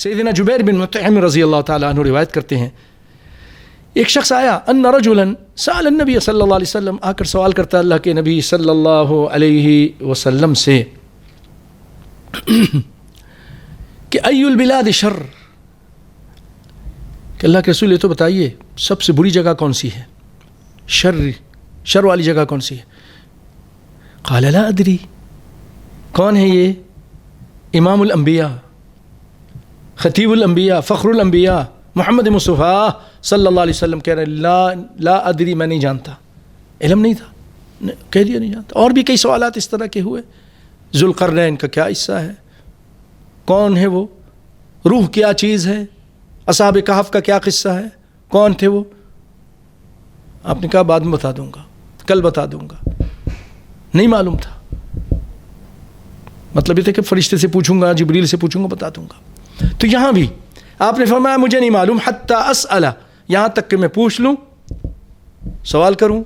سیدنا جبیر بن مطعم رضی اللہ تعالیٰ عنہ روایت کرتے ہیں ایک شخص آیا ان رجلا سأل النبی صلی اللہ علیہ وسلم، آ کر سوال کرتا اللہ کے نبی صلی اللہ علیہ وسلم سے کہ ای البلاد شر، کہ اللہ کے رسول یہ تو بتائیے سب سے بری جگہ کون سی ہے، شر والی جگہ کون سی ہے؟ قال لا ادری، کون ہے یہ؟ امام الانبیاء، خطیب الانبیاء، فخر الانبیاء محمد مصطفیٰ صلی اللہ علیہ وسلم کہہ رہے لا ادری، میں نہیں جانتا، علم نہیں تھا، کہہ دیا نہیں جانتا۔ اور بھی کئی سوالات اس طرح کے ہوئے، ذوالقرنین کا کیا حصہ ہے، کون ہے وہ، روح کیا چیز ہے، اصحاب کہف کا کیا قصہ ہے، کون تھے وہ؟ آپ نے کہا بعد میں بتا دوں گا، کل بتا دوں گا، نہیں معلوم تھا۔ مطلب یہ تھا کہ فرشتے سے پوچھوں گا، جبریل سے پوچھوں گا، بتا دوں گا۔ تو یہاں بھی آپ نے فرمایا مجھے نہیں معلوم حتی اسأل، یہاں تک کہ میں پوچھ لوں، سوال کروں۔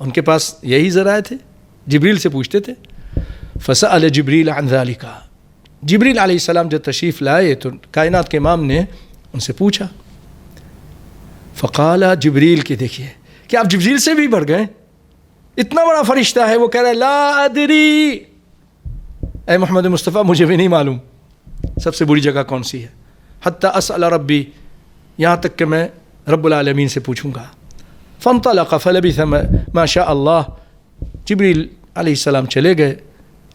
ان کے پاس یہی ذرائع تھے، جبریل سے پوچھتے تھے۔ فسأل جبریل عن ذلك، جبریل علیہ السلام جب تشریف لائے تو کائنات کے امام نے ان سے پوچھا۔ فقال جبریل کی، دیکھیے کہ آپ جبریل سے بھی بڑھ گئے، اتنا بڑا فرشتہ ہے، وہ کہہ رہا ہے لا ادری، اے محمد مصطفیٰ مجھے بھی نہیں معلوم سب سے بری جگہ کون سی ہے، حتی اسأل ربی، یہاں تک کہ میں رب العالمین سے پوچھوں گا۔ فانطلق فلبث ما شاء اللہ، جبریل علیہ السلام چلے گئے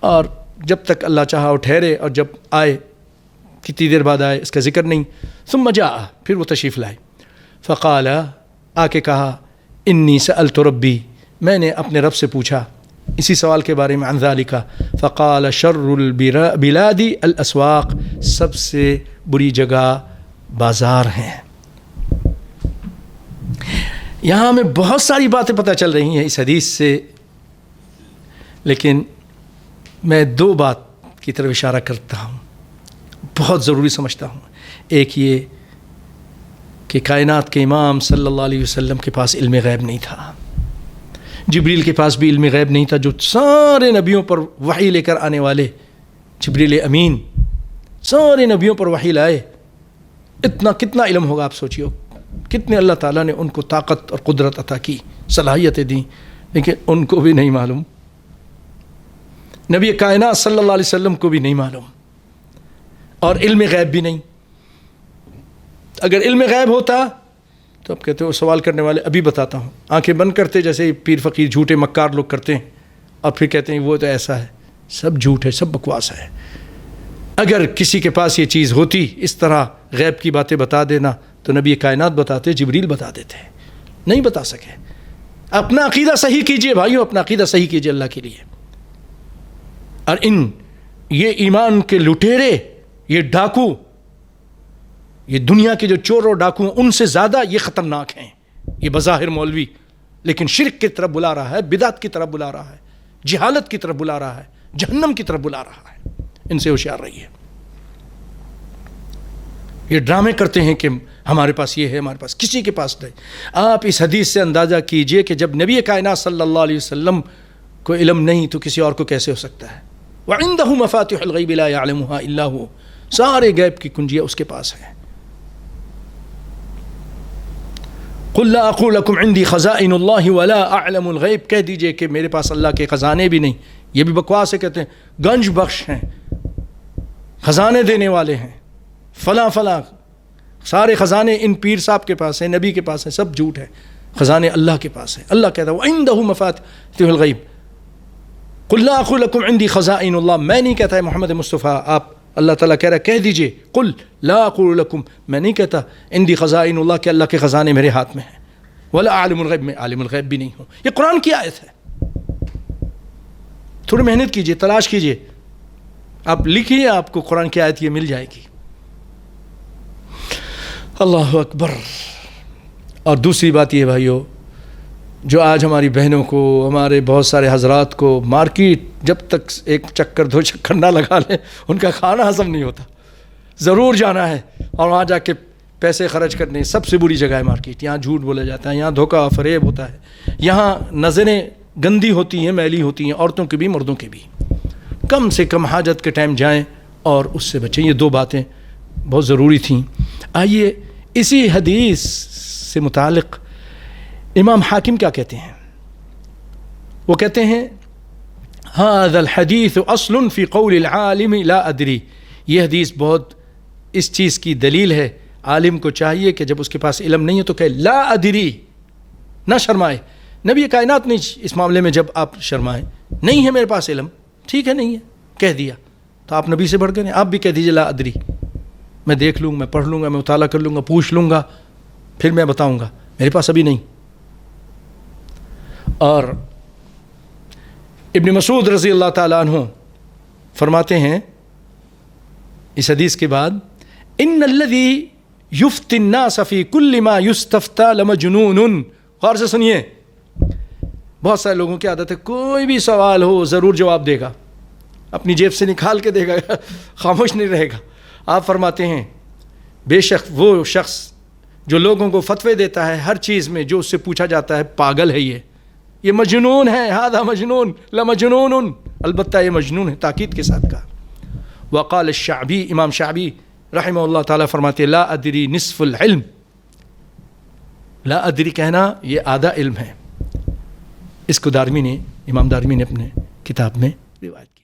اور جب تک اللہ چاہا وہ ٹھہرے، اور جب آئے کتنی دیر بعد آئے اس کا ذکر نہیں۔ ثم جاء، پھر وہ تشریف لائے۔ فقال، آ کے کہا انی سألت ربی، میں نے اپنے رب سے پوچھا اسی سوال کے بارے میں، عن ذالک، فقال شر البلاد الاسواق، سب سے بری جگہ بازار ہیں۔ یہاں ہمیں بہت ساری باتیں پتہ چل رہی ہیں اس حدیث سے، لیکن میں دو بات کی طرف اشارہ کرتا ہوں، بہت ضروری سمجھتا ہوں۔ ایک یہ کہ کائنات کے امام صلی اللہ علیہ وسلم کے پاس علم غیب نہیں تھا، جبریل کے پاس بھی علم غیب نہیں تھا، جو سارے نبیوں پر وحی لے کر آنے والے جبریل امین سارے نبیوں پر وحی لائے۔ کتنا علم ہوگا آپ سوچیو، کتنے اللہ تعالیٰ نے ان کو طاقت اور قدرت عطا کی، صلاحیتیں دیں، لیکن ان کو بھی نہیں معلوم، نبی کائنات صلی اللہ علیہ وسلم کو بھی نہیں معلوم، اور علم غیب بھی نہیں۔ اگر علم غیب ہوتا تو اب کہتے ہو سوال کرنے والے ابھی بتاتا ہوں، آنکھیں بند کرتے جیسے پیر فقیر جھوٹے مکار لوگ کرتے ہیں، اور پھر کہتے ہیں وہ تو ایسا ہے، سب جھوٹ ہے، سب بکواس ہے۔ اگر کسی کے پاس یہ چیز ہوتی اس طرح غیب کی باتیں بتا دینا، تو نبی کائنات بتاتے، جبریل بتا دیتے، نہیں بتا سکے۔ اپنا عقیدہ صحیح کیجئے بھائیو، اپنا عقیدہ صحیح کیجئے اللہ کے لیے۔ اور یہ ایمان کے لٹیرے، یہ ڈاکو، یہ دنیا کے جو چور اور ڈاکو ہیں، ان سے زیادہ یہ خطرناک ہیں۔ یہ بظاہر مولوی لیکن شرک کی طرف بلا رہا ہے، بدعت کی طرف بلا رہا ہے، جہالت کی طرف بلا رہا ہے، جہنم کی طرف بلا رہا ہے۔ ان سے ہوشیار رہیے۔ یہ ڈرامے کرتے ہیں کہ ہمارے پاس یہ ہے، ہمارے پاس کسی کے پاس نہیں۔ آپ اس حدیث سے اندازہ کیجئے کہ جب نبی کائنات صلی اللہ علیہ وسلم کو علم نہیں تو کسی اور کو کیسے ہو سکتا ہے؟ وعنده مفاتح الغیب لا يعلمها الا هو، سارے غیب کی کنجیاں اس کے پاس ہیں۔ قل لا اقول لكم عندي خزائن الله ولا اعلم الغیب، کہہ دیجئے کہ میرے پاس اللہ کے خزانے بھی نہیں، یہ بھی بکواس ہے، کہتے ہیں گنج بخش ہیں، خزانے دینے والے ہیں، فلاں فلاں، سارے خزانے ان پیر صاحب کے پاس ہیں، نبی کے پاس ہیں، سب جھوٹ ہے، خزانے اللہ کے پاس ہیں۔ اللہ کہتا ہے وعنده مفاتح الغیب قل لا اقول لكم عندي خزائن اللہ، میں نہیں کہتا ہے محمد مصطفیٰ، آپ اللہ تعالیٰ کہہ رہا ہے کہہ دیجئے قل لا اقول لكم، میں نہیں کہتا عندي خزائن اللہ کہ اللہ کے خزانے میرے ہاتھ میں ہیں، ولا عالم الغیب، میں عالم الغیب بھی نہیں ہوں۔ یہ قرآن کی آیت ہے، تھوڑی محنت کیجئے، تلاش کیجئے، آپ لکھیے، آپ کو قرآن کی آیت یہ مل جائے گی۔ اللہ اکبر۔ اور دوسری بات یہ بھائیو، جو آج ہماری بہنوں کو، ہمارے بہت سارے حضرات کو مارکیٹ جب تک ایک چکر دو چکر نہ لگا لیں ان کا کھانا ہضم نہیں ہوتا، ضرور جانا ہے اور وہاں جا کے پیسے خرچ کرنے۔ سب سے بری جگہ ہے مارکیٹ، یہاں جھوٹ بولا جاتا ہے، یہاں دھوکہ فریب ہوتا ہے، یہاں نظریں گندی ہوتی ہیں، میلی ہوتی ہیں، عورتوں کی بھی مردوں کی بھی۔ کم سے کم حاجت کے ٹائم جائیں اور اس سے بچیں۔ یہ دو باتیں بہت ضروری تھیں. آئیے اسی حدیث سے متعلق امام حاکم کیا کہتے ہیں. وہ کہتے ہیں هذا الحديث اصل في قول العالم لا ادري. یہ حدیث بہت اس چیز کی دلیل ہے. عالم کو چاہیے کہ جب اس کے پاس علم نہیں ہے تو کہے لا ادری، نہ شرمائے. نبی کائنات نہیں اس معاملے میں جب آپ شرمائیں، نہیں ہے میرے پاس علم، ٹھیک ہے نہیں ہے، کہہ دیا تو آپ نبی سے بڑھ گئے. آپ بھی کہہ دیجیے لا ادری، میں دیکھ لوں گا، میں پڑھ لوں گا، میں مطالعہ کر لوں گا، پوچھ لوں گا، پھر میں بتاؤں گا، میرے پاس ابھی نہیں. اور ابن مسعود رضی اللہ تعالیٰ عنہ فرماتے ہیں اس حدیث کے بعد ان الذی یفتی الناس فی کل ما یستفتى لمجنون. غور سے سنیے، بہت سارے لوگوں کی عادت ہے کوئی بھی سوال ہو ضرور جواب دے گا، اپنی جیب سے نکال کے دے گا، خاموش نہیں رہے گا. آپ فرماتے ہیں بے شک وہ شخص جو لوگوں کو فتوے دیتا ہے ہر چیز میں جو اس سے پوچھا جاتا ہے پاگل ہے، یہ مجنون ہے. ہذا مجنون لمجنون، البتہ یہ مجنون ہے، تاکید کے ساتھ کہا. وقال الشعبی، امام شعبی رحمہ اللہ تعالیٰ فرماتے لا ادری نصف العلم. لا ادری کہنا یہ آدھا علم ہے. اس کو امام دارمی نے اپنے کتاب میں روایت